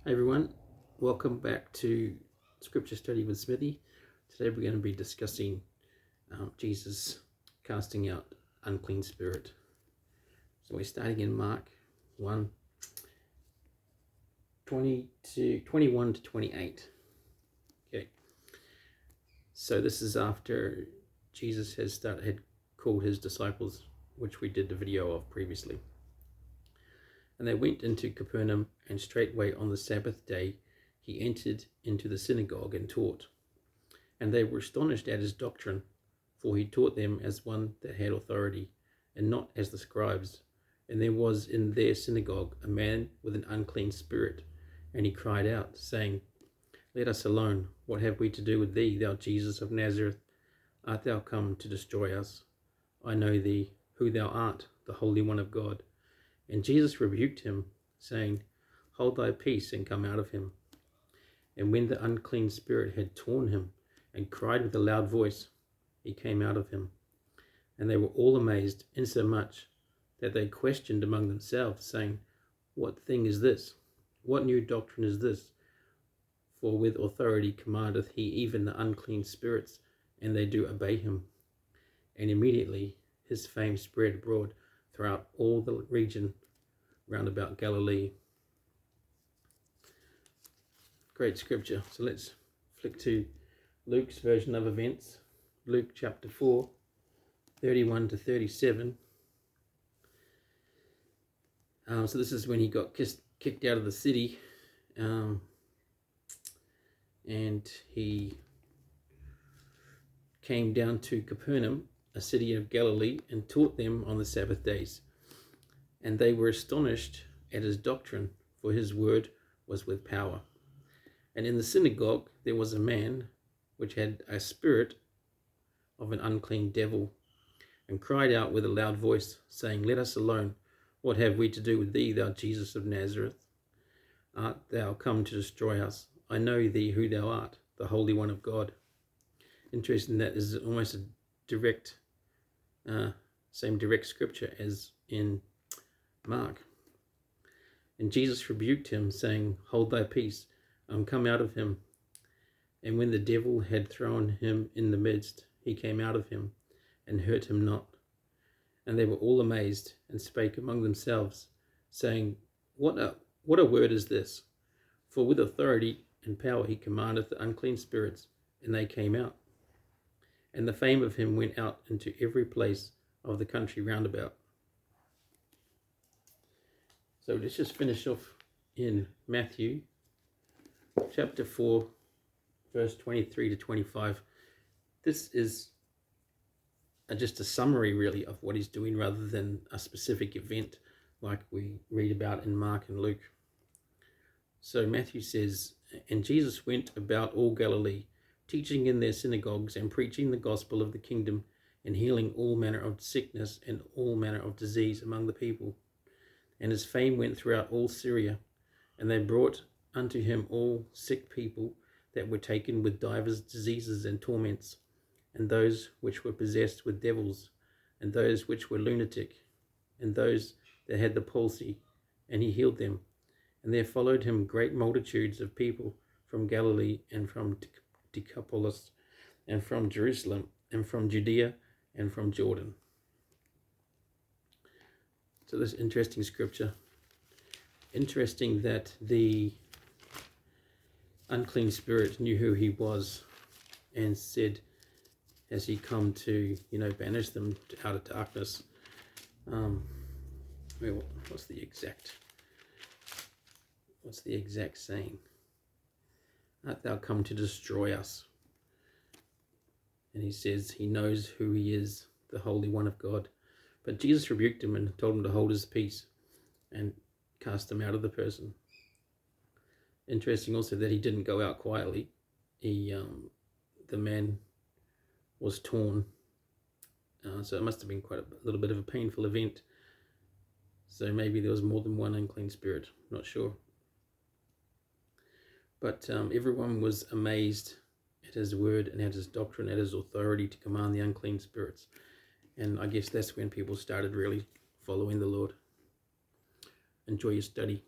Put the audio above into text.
Hey everyone, welcome back to Scripture Study with Smithy. Today we're going to be discussing Jesus casting out unclean spirit. So we're starting in Mark 1, 21 to 28. Okay, so this is after Jesus had called his disciples, which we did the video of previously. And they went into Capernaum, and straightway on the Sabbath day he entered into the synagogue and taught. And they were astonished at his doctrine, for he taught them as one that had authority, and not as the scribes. And there was in their synagogue a man with an unclean spirit, and he cried out, saying, Let us alone. What have we to do with thee, thou Jesus of Nazareth? Art thou come to destroy us? I know thee, who thou art, the Holy One of God. And Jesus rebuked him, saying, Hold thy peace, and come out of him. And when the unclean spirit had torn him, and cried with a loud voice, he came out of him. And they were all amazed, insomuch that they questioned among themselves, saying, What thing is this? What new doctrine is this? For with authority commandeth he even the unclean spirits, and they do obey him. And immediately his fame spread abroad throughout all the region round about Galilee. Great scripture. So let's flick to Luke's version of events. Luke chapter 4, 31 to 37. So this is when he got kicked out of the city, and he came down to Capernaum, a city of Galilee, and taught them on the Sabbath days. And they were astonished at his doctrine, for his word was with power. And in the synagogue there was a man which had a spirit of an unclean devil, and cried out with a loud voice, saying, Let us alone. What have we to do with thee, thou Jesus of Nazareth? Art thou come to destroy us? I know thee, who thou art, the Holy One of God. Interesting, that is almost a direct same direct scripture as in Mark. And Jesus rebuked him, saying, Hold thy peace, come out of him. And when the devil had thrown him in the midst, he came out of him, and hurt him not. And they were all amazed, and spake among themselves, saying, What a word is this? For with authority and power he commandeth the unclean spirits, and they came out. And the fame of him went out into every place of the country round about. So let's just finish off in Matthew chapter 4, verse 23 to 25. This is just a summary really of what he's doing, rather than a specific event like we read about in Mark and Luke. So Matthew says, And Jesus went about all Galilee, teaching in their synagogues and preaching the gospel of the kingdom, and healing all manner of sickness and all manner of disease among the people. And his fame went throughout all Syria, and they brought unto him all sick people that were taken with divers diseases and torments, and those which were possessed with devils, and those which were lunatic, and those that had the palsy, and he healed them. And there followed him great multitudes of people from Galilee, and from Decapolis, and from Jerusalem, and from Judea, and from Jordan. So this interesting scripture. Interesting that the unclean spirit knew who he was, and said, has he come to, banish them out of darkness? What's the exact saying? Art thou come to destroy us? And he says he knows who he is, the Holy One of God. But Jesus rebuked him and told him to hold his peace, and cast him out of the person. Interesting also that he didn't go out quietly. The man was torn, so it must have been quite a little bit of a painful event. So maybe there was more than one unclean spirit, not sure. But everyone was amazed at his word and at his doctrine, at his authority to command the unclean spirits. And I guess that's when people started really following the Lord. Enjoy your study.